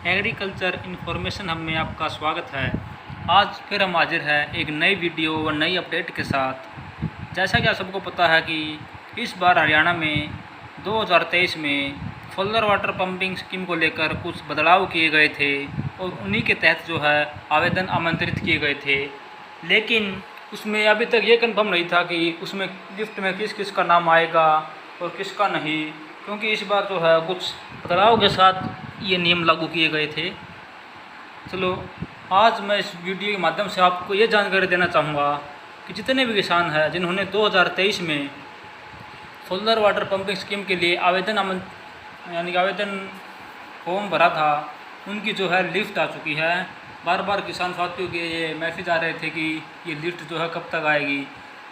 Agriculture information hub में आपका स्वागत है। आज फिर हम हाजिर हैं एक नई वीडियो व नई अपडेट के साथ। जैसा कि आप सबको पता है कि इस बार हरियाणा में 2023 में सोलर वाटर पंपिंग स्कीम को लेकर कुछ बदलाव किए गए थे और उन्हीं के तहत जो है आवेदन आमंत्रित किए गए थे। लेकिन उसमें अभी तक ये कंफर्म नहीं था कि उसमें लिस्ट में किस किस का नाम आएगा और किसका नहीं, क्योंकि इस बार जो है कुछ बदलाव के साथ ये नियम लागू किए गए थे। चलो आज मैं इस वीडियो के माध्यम से आपको ये जानकारी देना चाहूँगा कि जितने भी किसान हैं जिन्होंने 2023 में सोलर वाटर पंपिंग स्कीम के लिए आवेदन फॉर्म भरा था, उनकी जो है लिस्ट आ चुकी है। बार बार किसान साथियों के ये मैसेज आ रहे थे कि ये लिस्ट जो है कब तक आएगी,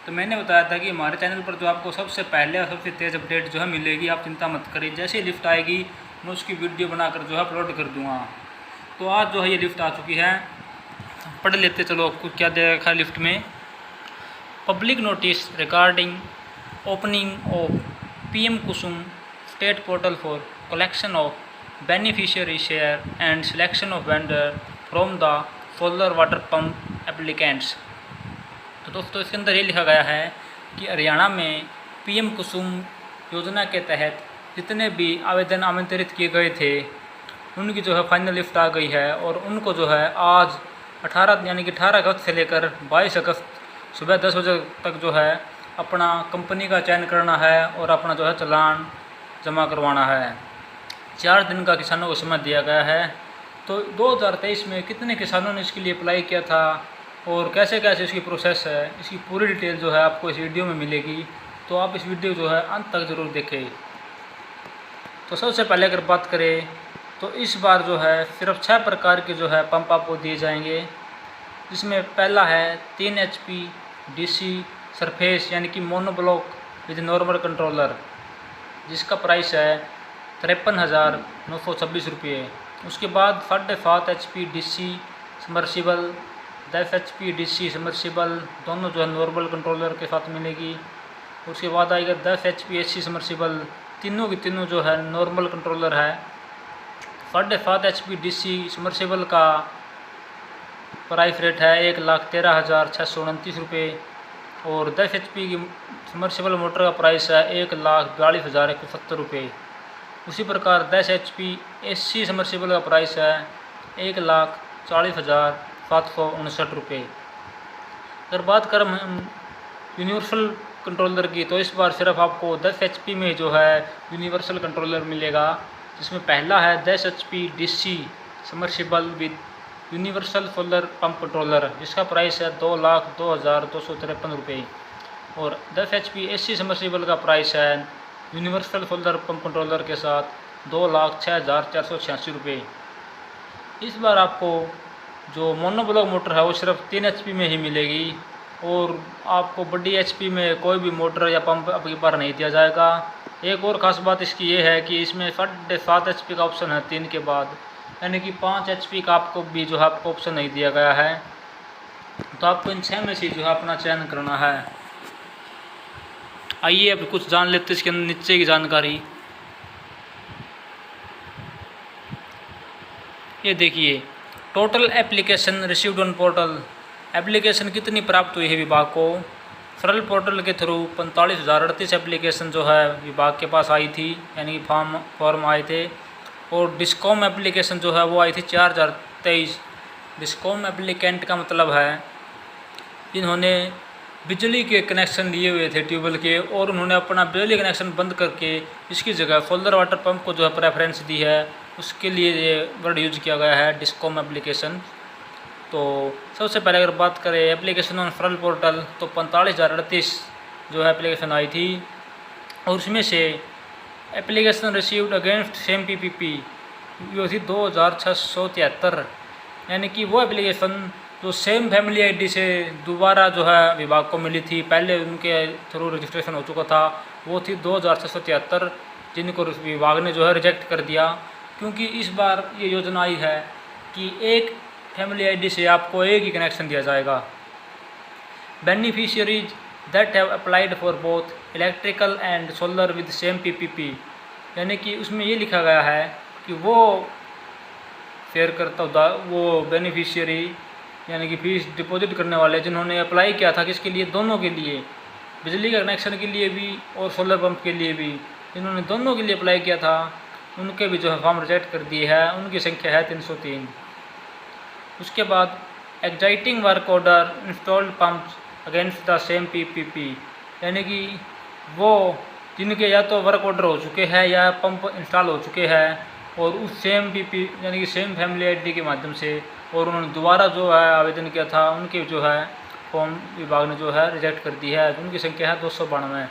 तो मैंने बताया था कि हमारे चैनल पर जो आपको सबसे पहले और सबसे तेज़ अपडेट जो है मिलेगी। आप चिंता मत करिए, जैसे ही लिस्ट आएगी मैं उसकी वीडियो बनाकर जो है अपलोड कर दूँगा। तो आज जो है ये लिस्ट आ चुकी है, पढ़ लेते चलो आपको क्या दे रखा है लिस्ट में। Public notice regarding opening of PM Kusum state portal for collection of beneficiary share and selection of vendor from the solar water pump applicants. तो दोस्तों इसके अंदर ये लिखा गया है कि हरियाणा में पीएम कुसुम योजना के तहत जितने भी आवेदन आमंत्रित किए गए थे उनकी जो है फाइनल लिस्ट आ गई है और उनको जो है आज 18 अगस्त से लेकर 22 अगस्त सुबह 10 बजे तक जो है अपना कंपनी का चयन करना है और अपना जो है चालान जमा करवाना है। 4 दिन का किसानों को समय दिया गया है। तो 2023 में कितने किसानों ने इसके लिए अप्लाई किया था और कैसे कैसे इसकी प्रोसेस है, इसकी पूरी डिटेल जो है आपको इस वीडियो में मिलेगी। तो आप इस वीडियो जो है अंत तक ज़रूर देखें। तो सबसे पहले अगर बात करें तो इस बार जो है सिर्फ 6 प्रकार के जो है पंप आपको दिए जाएंगे, जिसमें पहला है 3 HP DC सरफेस यानी कि मोनोब्लॉक विद नॉर्मल कंट्रोलर, जिसका प्राइस है 53,926 रुपये। उसके बाद 7.5 HP DC submersible, 10 HP DC submersible, दोनों जो है नॉर्मल कंट्रोलर के साथ मिलेगी। उसके बाद आएगा 10 HP AC समर्सिबल, तीनों की तीनों जो है नॉर्मल कंट्रोलर है। 7.5 HP DC समर्सिबल का प्राइस रेट है 1,13,629 रुपये और 10 HP की समर्सिबल मोटर का प्राइस है 1,42,170 रुपये। उसी प्रकार 10 HP AC समर्सिबल का प्राइस है 1,40,759 रुपये। अगर बात करें यूनिवर्सल कंट्रोलर की, तो इस बार सिर्फ आपको 10 HP में जो है यूनिवर्सल कंट्रोलर मिलेगा, जिसमें पहला है 10 HP DC submersible with universal solar pump controller, जिसका प्राइस है 2,02,253 रुपये और 10 HP AC समर्सिबल का प्राइस है यूनिवर्सल सोलर पंप कंट्रोलर के साथ 2,06,486 रुपये। इस बार आपको जो मोनोब्लॉक मोटर है वो सिर्फ 3 HP में ही मिलेगी और आपको बड़ी HP में कोई भी मोटर या पंप अब की बार नहीं दिया जाएगा। एक और ख़ास बात इसकी ये है कि इसमें 7.5 HP का ऑप्शन है 3 के बाद, यानी कि 5 HP का आपको भी जो है आपको ऑप्शन नहीं दिया गया है। तो आपको इन 6 में से जो है अपना चयन करना है। आइए अब कुछ जान लेते इसके नीचे की जानकारी। ये देखिए, total application received on portal, application कितनी प्राप्त हुई है विभाग को। सरल पोर्टल के थ्रू 45,038 एप्लीकेशन जो है विभाग के पास आई थी, यानी कि फॉर्म आए थे। और डिस्कॉम एप्लीकेशन जो है वो आई थी 4,023। डिस्कॉम एप्लीकेंट का मतलब है जिन्होंने बिजली के कनेक्शन लिए हुए थे ट्यूबवेल के और उन्होंने अपना बिजली कनेक्शन बंद करके इसकी जगह सोलर वाटर पंप को जो है प्रेफरेंस दी है, उसके लिए ये वर्ड यूज किया गया है डिस्कॉम एप्लीकेशन। तो सबसे पहले अगर बात करें एप्लीकेशन ऑन सरल पोर्टल, तो 45,038 जो है एप्लीकेशन आई थी और उसमें से application received against same PPP वो थी 2,673, यानी कि वो एप्लीकेशन जो सेम फैमिली आईडी से दोबारा जो है विभाग को मिली थी, पहले उनके थ्रू रजिस्ट्रेशन हो चुका था, वो थी 2,673, जिनको विभाग ने जो है रिजेक्ट कर दिया। क्योंकि इस बार ये योजना आई है कि एक फैमिली आईडी से आपको एक ही कनेक्शन दिया जाएगा। Beneficiaries that have applied for both electrical and solar with same PPP, यानी कि उसमें ये लिखा गया है कि वो शेयर करता वो बेनिफिशियरी यानी कि फीस डिपॉजिट करने वाले जिन्होंने अप्लाई किया था किसके लिए, दोनों के लिए, बिजली का कनेक्शन के लिए भी और सोलर पंप के लिए भी, जिन्होंने दोनों के लिए अप्लाई किया था उनके भी जो है फॉर्म रिजेक्ट कर दिए है। उनकी संख्या है 303। उसके बाद exciting work order installed pumps against the same PPP, यानी कि वो जिनके या तो वर्क ऑर्डर हो चुके हैं या पंप इंस्टॉल हो चुके हैं और उस सेम पीपी यानी कि सेम फैमिली आईडी के माध्यम से, और उन्होंने दोबारा जो है आवेदन किया था, उनके जो है फॉर्म विभाग ने जो है रिजेक्ट कर दी है। उनकी संख्या है 292।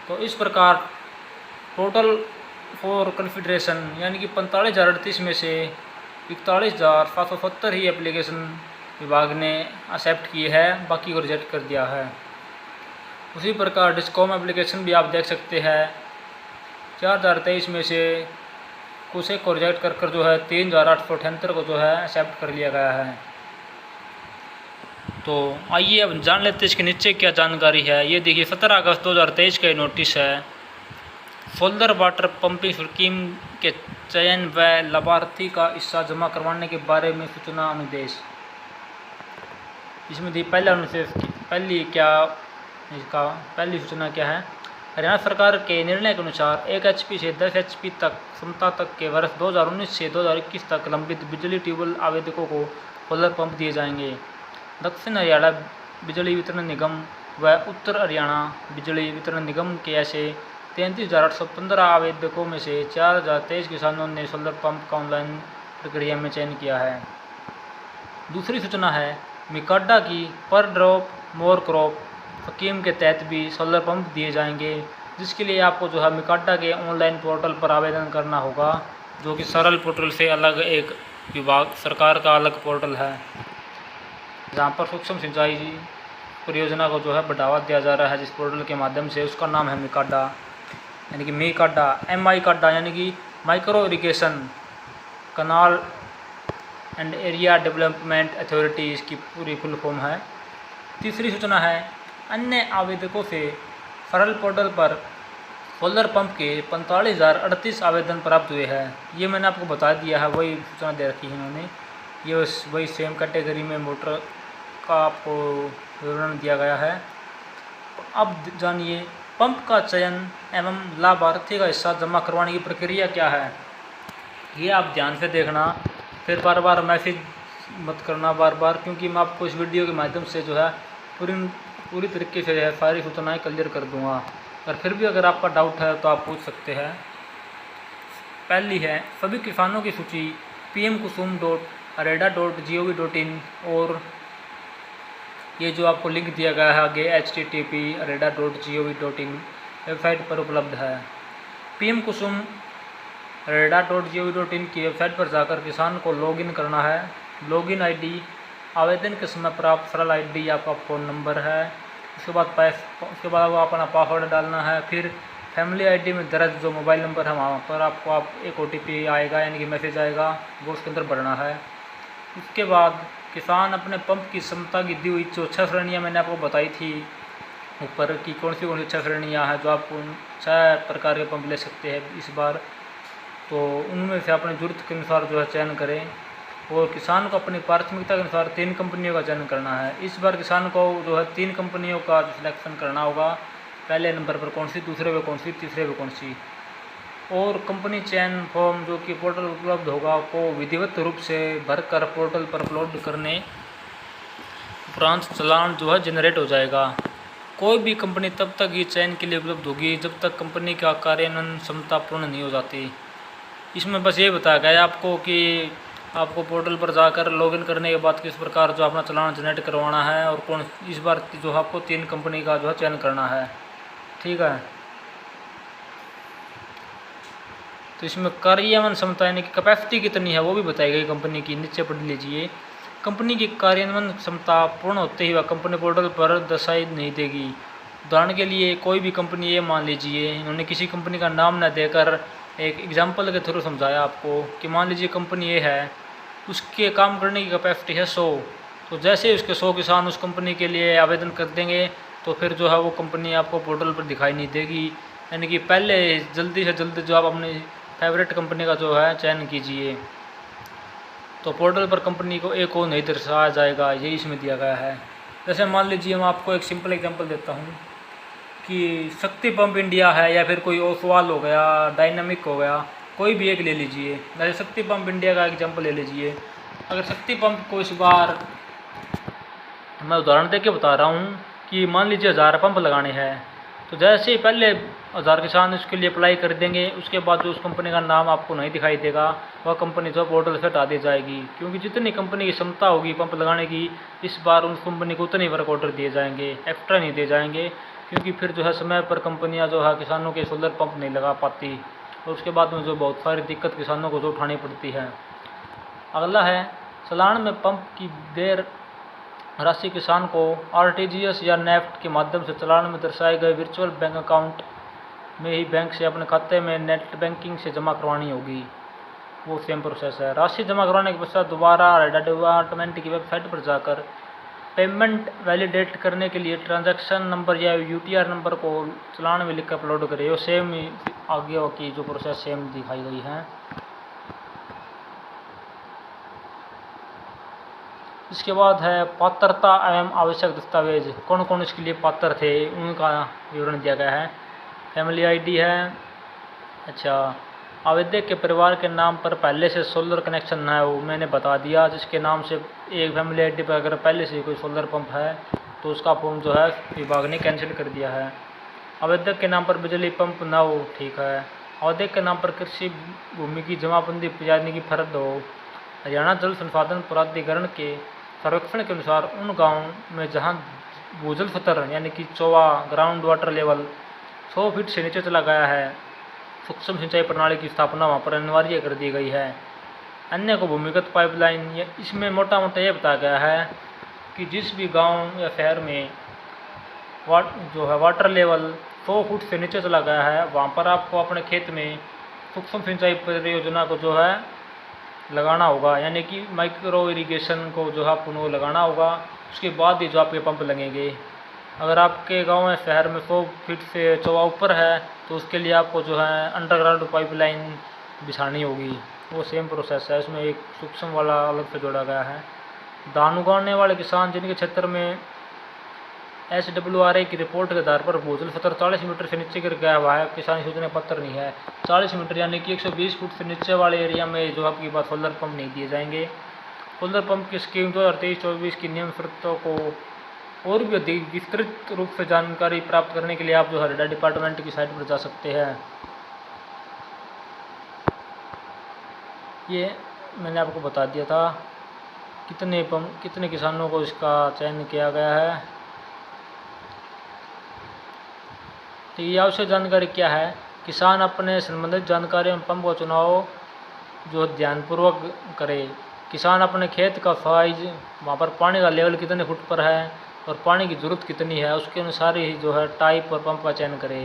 तो इस प्रकार टोटल फॉर कंसिडरेशन यानी कि 45,038 में से 41,770 ही एप्लीकेशन विभाग ने एक्सेप्ट की है, बाकी को रिजेक्ट कर दिया है। उसी प्रकार डिस्कॉम एप्लीकेशन भी आप देख सकते हैं, 4,023 में से कुछ एक को रिजेक्ट कर जो है 3,878 को जो है एक्सेप्ट कर लिया गया है। तो आइए अब जान लेते हैं इसके नीचे क्या जानकारी है। ये देखिए 17 अगस्त 2023 का नोटिस है। सोलर वाटर पंपिंग स्कीम के चयन व लाभार्थी का हिस्सा जमा करवाने के बारे में सूचना अनुदेश। इसमें दी पहली सूचना क्या है। हरियाणा सरकार के निर्णय के अनुसार 1 HP से 10 HP तक क्षमता तक के वर्ष 2019 से 2021 तक लंबित बिजली ट्यूबवेल आवेदकों को सोलर पंप दिए जाएंगे। दक्षिण हरियाणा बिजली वितरण निगम व उत्तर हरियाणा बिजली वितरण निगम के ऐसे 33,815 आवेदकों में से 4,023 किसानों ने सोलर पंप का ऑनलाइन प्रक्रिया में चयन किया है। दूसरी सूचना है मिकाडा की पर ड्रॉप मोर क्रॉप स्कीम के तहत भी सोलर पंप दिए जाएंगे, जिसके लिए आपको जो है मिकाडा के ऑनलाइन पोर्टल पर आवेदन करना होगा, जो कि सरल पोर्टल से अलग एक विभाग सरकार का अलग पोर्टल है, जहाँ पर सूक्ष्म सिंचाई परियोजना को जो है बढ़ावा दिया जा रहा है। जिस पोर्टल के माध्यम से उसका नाम है मिकाडा, यानी कि मिकाडा MI काडा, यानी कि micro irrigation canal and area development authority इसकी पूरी फुल फॉर्म है। तीसरी सूचना है अन्य आवेदकों से सरल पोर्टल पर सोलर पंप के 45,038 आवेदन प्राप्त हुए हैं। ये मैंने आपको बता दिया है, वही सूचना दे रखी है इन्होंने। ये वही सेम कैटेगरी में मोटर का आपको विवरण दिया गया है। अब जानिए पंप का चयन एवं लाभार्थी का हिस्सा जमा करवाने की प्रक्रिया क्या है। ये आप ध्यान से देखना, फिर बार बार मैसेज मत करना बार, क्योंकि मैं आपको इस वीडियो के माध्यम से जो है पूरी तरीके से सारी सूचनाएं क्लियर कर दूंगा। और फिर भी अगर आपका डाउट है तो आप पूछ सकते हैं। पहली है सभी किसानों की सूची pmkusum.areda.gov.in, और ये जो आपको लिंक दिया गया है आगे http://areda.gov.in वेबसाइट पर उपलब्ध है। pmkusum.areda.gov.in की वेबसाइट पर जाकर किसान को लॉगिन करना है। लॉगिन आईडी आवेदन के समय प्राप्त सरल आईडी आपका फ़ोन नंबर है। उसके बाद वो अपना पासवर्ड डालना है। फिर फैमिली आईडी में दर्ज जो मोबाइल नंबर है वहाँ पर आपको एक OTP आएगा, यानी कि मैसेज आएगा, वो उसके अंदर भरना है। उसके बाद किसान अपने पंप की क्षमता की दी हुई जो 6 श्रेणियाँ मैंने आपको बताई थी ऊपर की, कौन सी 6 श्रेणियाँ हैं जो आपको 6 प्रकार के पंप ले सकते हैं इस बार। तो उनमें से अपनी ज़रूरत के अनुसार जो है चयन करें, और किसान को अपनी प्राथमिकता के अनुसार 3 कंपनियों का चयन करना है। इस बार किसान को जो है 3 कंपनियों का सिलेक्शन करना होगा। पहले नंबर पर कौन सी, दूसरे पे कौन सी, तीसरे पे कौन सी। और कंपनी चयन फॉर्म जो कि पोर्टल उपलब्ध होगा को विधिवत रूप से भरकर पोर्टल पर अपलोड करने उपरांत चालान जो है जनरेट हो जाएगा। कोई भी कंपनी तब तक ये चयन के लिए उपलब्ध होगी जब तक कंपनी का कार्यान्वयन क्षमता पूर्ण नहीं हो जाती। इसमें बस ये बताया गया आपको कि आपको पोर्टल पर जाकर लॉगिन करने के बाद किस प्रकार जो अपना चालान जनरेट करवाना है, और कौन इस बार जो आपको 3 कंपनी का जो है चयन करना है। ठीक है, तो इसमें कार्यान्वयन क्षमता यानी कि कैपेसिटी कितनी है वो भी बताई गई कंपनी की, नीचे पढ़ लीजिए। कंपनी की कार्यान्वयन क्षमता पूर्ण होते ही वह कंपनी पोर्टल पर दर्शाई नहीं देगी। उदाहरण के लिए कोई भी कंपनी ये मान लीजिए, इन्होंने किसी कंपनी का नाम न देकर एक एग्जाम्पल के थ्रू समझाया आपको कि मान लीजिए कंपनी ये है, उसके काम करने की कैपेसिटी है 100, तो जैसे उसके 100 किसान उस कंपनी के लिए आवेदन कर देंगे तो फिर जो है वो कंपनी आपको पोर्टल पर दिखाई नहीं देगी। यानी कि पहले जल्दी से जल्दी जो आप अपनी फेवरेट कंपनी का जो है चयन कीजिए। तो पोर्टल पर कंपनी को एक और नहीं दर्शाया जाएगा, यही इसमें दिया गया है। जैसे मान लीजिए मैं आपको एक सिंपल एग्जांपल देता हूँ कि शक्ति पंप इंडिया है या फिर कोई ओसवाल हो गया, डायनामिक हो गया, कोई भी एक ले लीजिए। जैसे शक्ति पंप इंडिया का एग्जांपल ले लीजिए। अगर शक्ति पंप को इस बार मैं उदाहरण देके बता रहा हूँ कि मान लीजिए 1000 पंप लगाने हैं, तो जैसे ही पहले 1000 किसान उसके लिए अप्लाई कर देंगे, उसके बाद जो उस कंपनी का नाम आपको नहीं दिखाई देगा, वह कंपनी जो पोर्टल से हटा दी जाएगी। क्योंकि जितनी कंपनी की क्षमता होगी पंप लगाने की, इस बार उन कंपनी को उतने वर्क ऑर्डर दिए जाएंगे, एक्स्ट्रा नहीं दिए जाएंगे। क्योंकि फिर जो है समय पर कंपनियां जो है किसानों के सोलर पंप नहीं लगा पाती, और उसके बाद में जो बहुत सारी दिक्कत किसानों को जो उठानी पड़ती है। अगला है चालान में पंप की देर राशि किसान को आरटीजीएस या नेफ्ट के माध्यम से चालान में दर्शाए गए वर्चुअल बैंक अकाउंट में ही बैंक से अपने खाते में नेट बैंकिंग से जमा करवानी होगी। वो सेम प्रोसेस है। राशि जमा करवाने के पश्चात दोबारा डिपार्टमेंट की वेबसाइट पर जाकर पेमेंट वैलिडेट करने के लिए ट्रांजैक्शन नंबर या यूटीआर नंबर को चालान में लिखकर अपलोड करें। वो सेम आगे की जो प्रोसेस सेम दिखाई गई है। इसके बाद है पात्रता एवं आवश्यक दस्तावेज। कौन कौन इसके लिए पात्र थे उनका विवरण दिया गया है। फैमिली आईडी है। अच्छा, आवेदक के परिवार के नाम पर पहले से सोलर कनेक्शन है, वो मैंने बता दिया। जिसके नाम से एक फैमिली आईडी पर अगर पहले से कोई सोलर पंप है तो उसका फॉर्म जो है विभाग ने कैंसिल कर दिया है। आवेदक के नाम पर बिजली पंप ना हो, ठीक है। आवेदक के नाम पर कृषि भूमि की जमाबंदी यानी कि फर्द हो। हरियाणा जल संसाधन प्राधिकरण के सर्वेक्षण के अनुसार उन गाँव में जहाँ भूजल स्तर यानी कि चौवा ग्राउंड वाटर लेवल 100 फीट से नीचे चला गया है, सूक्ष्म सिंचाई प्रणाली की स्थापना वहाँ पर अनिवार्य कर दी गई है। अन्य को भूमिगत पाइपलाइन। इसमें मोटा मोटा ये बताया गया है कि जिस भी गांव या शहर में जो है वाटर लेवल 100 फुट से नीचे चला गया है, वहाँ पर आपको अपने खेत में सूक्ष्म सिंचाई परियोजना को जो है लगाना होगा, यानी कि माइक्रो इरिगेशन को जो है आपको लगाना होगा। उसके बाद ही जो आपके पंप लगेंगे। अगर आपके गांव या शहर में 100 फीट से चौवा ऊपर है तो उसके लिए आपको जो है अंडरग्राउंड पाइपलाइन बिछानी होगी। वो सेम प्रोसेस है। इसमें एक सूक्ष्म वाला अलग से जोड़ा गया है। धान उगाने वाले किसान जिनके क्षेत्र में SWRA की रिपोर्ट के आधार पर भूजल स्तर 40 मीटर से नीचे गिर गया हुआ है, किसान सूचना पत्र नहीं है। 40 मीटर यानी कि 120 फुट से नीचे वाले एरिया में जो आपकी बात सोलर पंप नहीं दिए जाएंगे। सोलर पंप की स्कीम 2023-24 की नियम शर्तों को और भी अधिक विस्तृत रूप से जानकारी प्राप्त करने के लिए आप जो है डिपार्टमेंट की साइट पर जा सकते हैं। ये मैंने आपको बता दिया था कितने किसानों को इसका चयन किया गया है। तो ये आवश्यक जानकारी क्या है। किसान अपने संबंधित जानकारी एवं पंप का चुनाव जो ध्यानपूर्वक करे। किसान अपने खेत का साइज, वहाँ पर पानी का लेवल कितने फुट पर है और पानी की ज़रूरत कितनी है, उसके अनुसार ही जो है टाइप और पंप का चयन करे।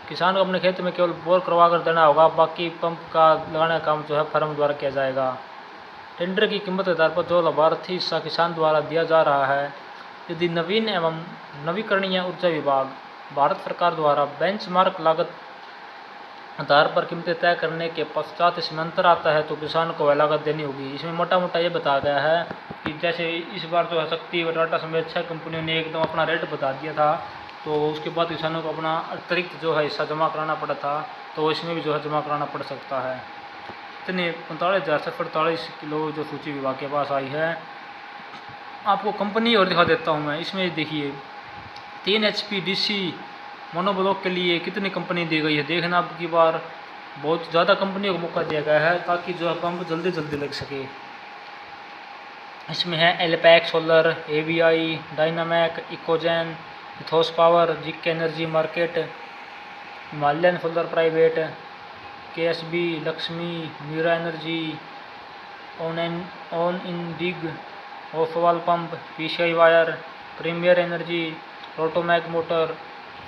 किसान को अपने खेत में केवल बोर करवा कर देना होगा, बाकी पंप का लगाने का काम जो है फर्म द्वारा किया जाएगा। टेंडर की कीमत के आधार पर जो लाभार्थी हिस्सा किसान द्वारा दिया जा रहा है, यदि नवीन एवं नवीकरणीय ऊर्जा विभाग भारत सरकार द्वारा बेंचमार्क लागत आधार पर कीमतें तय करने के पश्चात इसमें अंतर आता है तो किसान को वह लागत देनी होगी। इसमें मोटा मोटा ये बताया गया है कि जैसे इस बार जो है शक्ति और टाटा समेत 6 कंपनियों ने एकदम अपना रेट बता दिया था, तो उसके बाद किसानों को अपना अतिरिक्त जो है हिस्सा जमा कराना पड़ा था, तो इसमें भी जो है जमा कराना पड़ सकता है। इतने 45,748 किलो जो सूची विभाग के पास आई है। आपको कंपनी और दिखा देता हूँ मैं। इसमें देखिए 3 HP DC मोनोब्लॉक के लिए कितनी कंपनी दी गई है। देखना अब की बार बहुत ज़्यादा कंपनियों को मौका दिया गया है ताकि जो है पंप जल्दी जल्दी लग सके। इसमें है एलपैक सोलर, AVI, डायनामैक, इकोजेन, इथोस पावर, जिक energy market, Himalayan solar private, KSB, Lakshmi, Meera energy, ऑन इन डिग, Oswal pump, PCI wire, premier energy, Rotomac motor,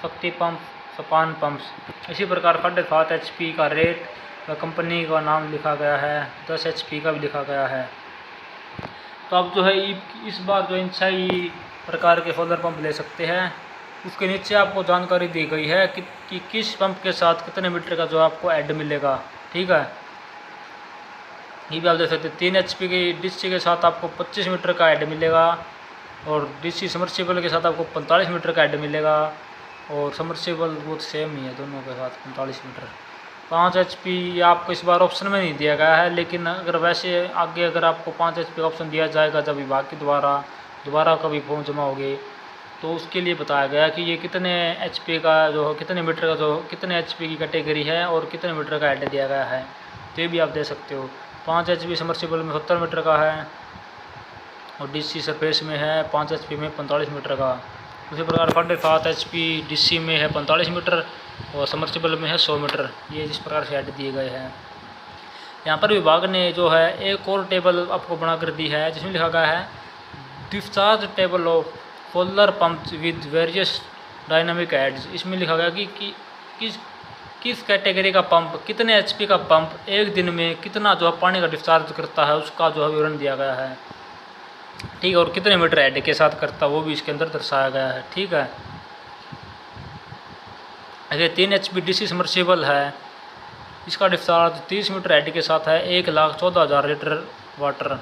Shakti pump, सपान पंप्स। इसी प्रकार 7.5 HP का रेट व कंपनी का नाम लिखा गया है, 10 HP का भी लिखा गया है। तो आप जो है इस बार जो इन 6 प्रकार के सोलर पंप ले सकते हैं। उसके नीचे आपको जानकारी दी गई है कि किस पंप के साथ कितने मीटर का जो आपको ऐड मिलेगा। ठीक है। ये भी आप देख सकते हैं 3 HP की डीसी के साथ आपको 25 मीटर का हेड मिलेगा, और डीसी समर्सिबल के साथ आपको 45 मीटर का हेड मिलेगा, और समर्सिबल बहुत सेम ही है दोनों के साथ 45 मीटर। 5 HP आपको इस बार ऑप्शन में नहीं दिया गया है, लेकिन अगर वैसे आगे अगर आपको 5 HP का ऑप्शन दिया जाएगा जब विभाग के दोबारा कभी फॉर्म जमा होगी, तो उसके लिए बताया गया कि ये कितने HP का जो कितने मीटर का जो कितने HP की कैटेगरी है और कितने मीटर का हेड दिया गया है, तो ये भी आप दे सकते हो। 5 HP समर्सिबल में 70 मीटर का है, और डीसी सरफेस में है 5 HP में 45 मीटर का। उसी प्रकार 7.5 HP डीसी में है 45 मीटर, और समर्सिबल में है 100 मीटर। ये जिस प्रकार से हेड दिए गए हैं। यहाँ पर विभाग ने जो है एक और टेबल आपको बना कर दी है, जिसमें लिखा गया है discharge table of polar pumps with various dynamic heads. इसमें लिखा गया कि किस कैटेगरी का पंप, कितने HP का पंप एक दिन में कितना जो है पानी का डिस्चार्ज करता है, उसका जो है विवरण दिया गया है। ठीक है, और कितने मीटर हेड के साथ करता है वो भी इसके अंदर दर्शाया गया है। ठीक है, अगर 3 HP डीसी समर्सिबल है, इसका डिस्चार्ज 30 मीटर हेड के साथ है, 1,14,000 लीटर वाटर।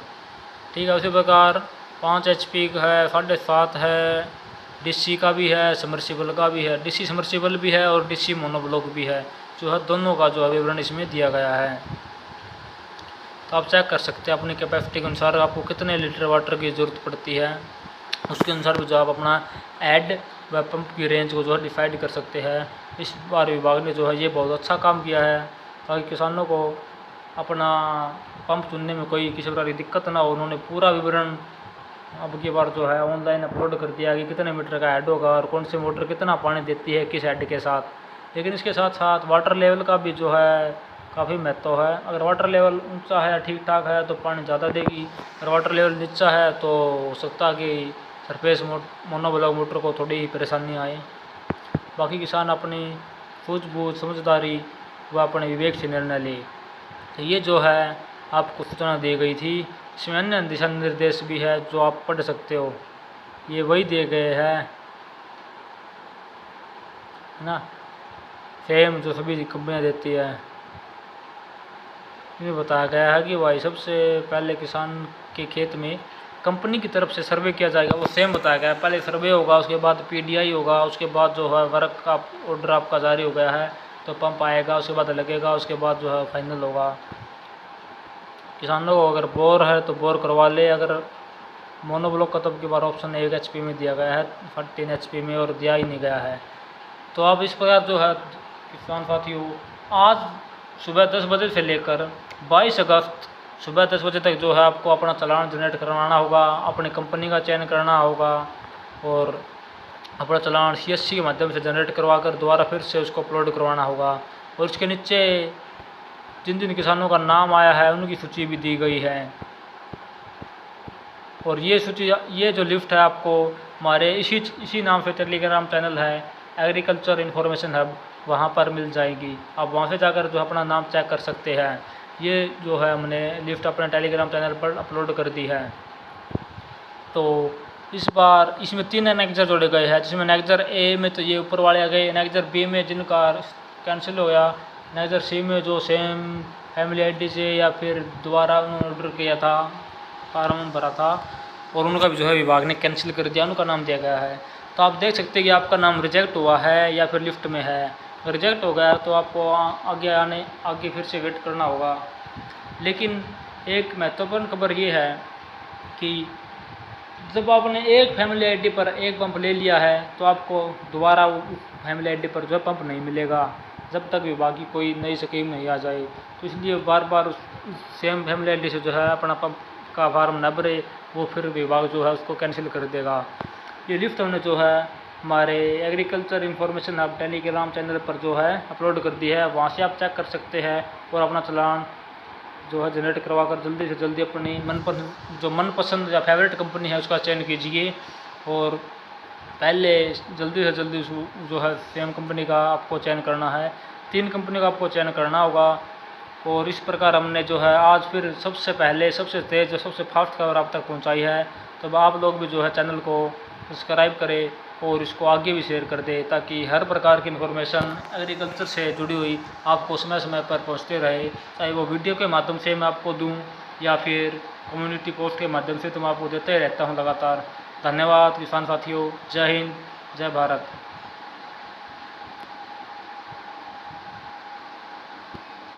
ठीक है, उसी प्रकार 5 HP का है, 7.5 है, डीसी का भी है, समर्सिबल का भी है, डीसी समर्सिबल भी है और डीसी मोनोब्लॉक भी है, जो है दोनों का जो है विवरण इसमें दिया गया है। तो आप चेक कर सकते हैं अपनी कैपेसिटी के अनुसार आपको कितने लीटर वाटर की ज़रूरत पड़ती है, उसके अनुसार भी जो आप अपना हेड व पंप की रेंज को जो है डिसाइड कर सकते हैं। इस बार विभाग ने जो है ये बहुत अच्छा काम किया है, ताकि किसानों को अपना पंप चुनने में कोई किसी प्रकार की दिक्कत ना हो। उन्होंने पूरा विवरण अब की बार जो है ऑनलाइन अपलोड कर दिया कि कितने मीटर का हेड होगा और कौन सी मोटर कितना पानी देती है किस हेड के साथ। लेकिन इसके साथ साथ वाटर लेवल का भी जो है काफ़ी महत्व है। अगर वाटर लेवल ऊंचा है, ठीक ठाक है, तो पानी ज़्यादा देगी। अगर वाटर लेवल नीचा है तो हो सकता है कि सरफेस मोनोब्लॉक मोटर को थोड़ी ही परेशानी आए। बाकी किसान अपनी सूझबूझ समझदारी व अपने विवेक से निर्णय ले। तो ये जो है आपको सूचना दी गई थी। इसमें अन्य दिशा निर्देश भी है जो आप पढ़ सकते हो, ये वही दिए गए हैं, है ना, सेम जो सभी कंपनियाँ देती है। इसमें बताया गया है कि भाई सबसे पहले किसान के खेत में कंपनी की तरफ से सर्वे किया जाएगा, वो सेम बताया गया है। पहले सर्वे होगा, उसके बाद PDI होगा, उसके बाद जो है वर्क का ऑर्डर आपका जारी हो गया है तो पंप आएगा, उसके बाद लगेगा, उसके बाद जो है फाइनल होगा। किसानों को अगर बोर है तो बोर करवा ले। अगर मोनोब्लॉक का तब की बार ऑप्शन 1 HP में दिया गया है, 3 HP में और दिया ही नहीं गया है। तो आप इस प्रकार जो है किसान साथियों, आज सुबह 10 बजे से लेकर 22 अगस्त सुबह 10 बजे तक जो है आपको अपना चालान जनरेट करवाना होगा, अपनी कंपनी का चयन करना होगा और अपना चालान CSC के माध्यम से जनरेट करवा कर दोबारा फिर से उसको अपलोड करवाना होगा। और उसके नीचे जिन जिन किसानों का नाम आया है उनकी सूची भी दी गई है। और ये सूची, ये जो लिस्ट है आपको हमारे इसी नाम से टेलीग्राम चैनल है एग्रीकल्चर इन्फॉर्मेशन हब, वहाँ पर मिल जाएगी। आप वहाँ से जाकर जो अपना नाम चेक कर सकते हैं। ये जो है हमने लिस्ट अपने टेलीग्राम चैनल पर अपलोड कर दी है। तो इस बार इसमें 3 एनेक्जर जोड़े गए हैं, जिसमें एनेक्जर A में तो ये ऊपर वाले आ गए, एनेक्जर B में जिनका कैंसिल हो गया, एनेक्जर C में जो सेम फैमिली ID से या फिर दोबारा उन्होंने ऑर्डर किया था, फार्म भरा था और उनका भी जो है विभाग ने कैंसिल कर दिया, उनका नाम दिया गया है। तो आप देख सकते हैं कि आपका नाम रिजेक्ट हुआ है या फिर लिफ्ट में है। अगर रिजेक्ट हो गया तो आपको आगे फिर से वेट करना होगा। लेकिन एक महत्वपूर्ण खबर ये है कि जब आपने एक फैमिली ID पर एक पंप ले लिया है तो आपको दोबारा फैमिली ID पर जो है पंप नहीं मिलेगा जब तक विभाग की कोई नई स्कीम नहीं आ जाए। तो इसलिए बार बार सेम फैमिली ID से जो है अपना पंप का फार्म न भरे, वो फिर विभाग जो है उसको कैंसिल कर देगा। ये लिस्ट हमने जो है हमारे agriculture information hub Telegram channel पर जो है अपलोड कर दी है, वहाँ से आप चेक कर सकते हैं और अपना चालान जो है जनरेट करवा कर जल्दी से जल्दी अपनी मनपसंद या फेवरेट कंपनी है उसका चयन कीजिए। और पहले जल्दी से जल्दी जो है सेम कंपनी का आपको चयन करना है, 3 कंपनी का आपको चयन करना होगा। और इस प्रकार हमने जो है आज फिर सबसे पहले सबसे तेज़ सबसे फास्ट खबर आप तक पहुंचाई है। तो आप लोग भी जो है चैनल को सब्सक्राइब करें और इसको आगे भी शेयर कर दे, ताकि हर प्रकार की इन्फॉर्मेशन एग्रीकल्चर से जुड़ी हुई आपको समय समय पर पहुंचते रहे। चाहे वो वीडियो के माध्यम से मैं आपको दूं या फिर कम्युनिटी पोस्ट के माध्यम से, तो मैं आपको देते रहता हूं लगातार। धन्यवाद किसान साथियों। जय हिंद, जय भारत।